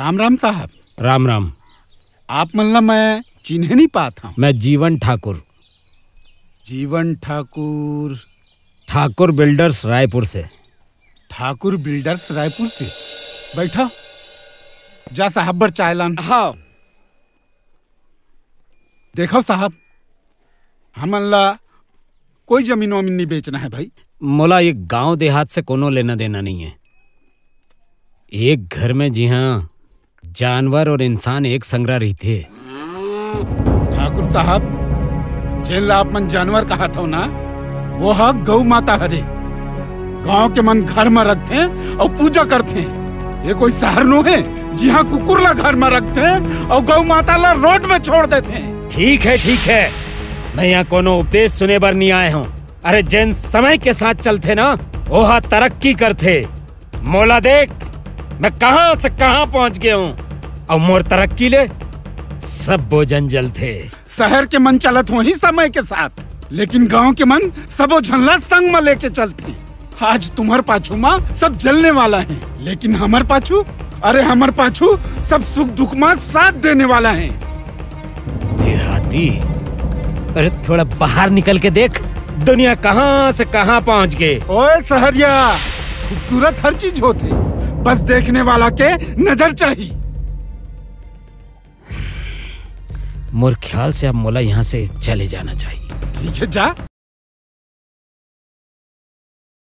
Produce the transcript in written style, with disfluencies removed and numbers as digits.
राम राम साहब। राम राम। आप मतलब मैं चिन्ह नहीं पाता हूँ। मैं जीवन ठाकुर। जीवन ठाकुर? ठाकुर बिल्डर्स रायपुर से। ठाकुर बिल्डर्स रायपुर से? बैठा जा साहब बर चाय लान। हाँ। देखो साहब, हमला कोई जमीन वमीन नहीं बेचना है भाई। मोला एक गांव देहात से कोनो लेना देना नहीं है। एक घर में जी हाँ जानवर और इंसान एक संग रहते। ठाकुर साहब, जेल आप मन जानवर कहा था ना, वो है गौ माता हरे। गांव के मन घर में रखते हैं और पूजा करते हैं। ये कोई शहर नो है जी हाँ कुकुर ला घर में रखते हैं और गौ माता ला रोड में छोड़ देते हैं। ठीक है, मैं यहाँ कोनो उपदेश सुने बर नहीं आए हूँ। अरे जिन समय के साथ चलते ना वो तरक्की करते। मोला देख मैं कहाँ से कहाँ पहुँच गया हूँ और मोर तरक्की ले सब भोजन जल थे। शहर के मन चलत हो ही समय के साथ, लेकिन गांव के मन सबो झल्ला संग में लेके चलते। आज तुम्हार पाछू माँ सब जलने वाला है, लेकिन हमार पाछू, अरे हमार पाछू सब सुख दुख में साथ देने वाला है। देहाती, अरे थोड़ा बाहर निकल के देख, दुनिया कहाँ से कहाँ पहुँच गए। ओए शहरिया, खूबसूरत हर चीज होते, बस देखने वाला के नजर चाहिए। मोर ख्याल से अब मोला यहाँ से चले जाना चाहिए। ठीक है, जा।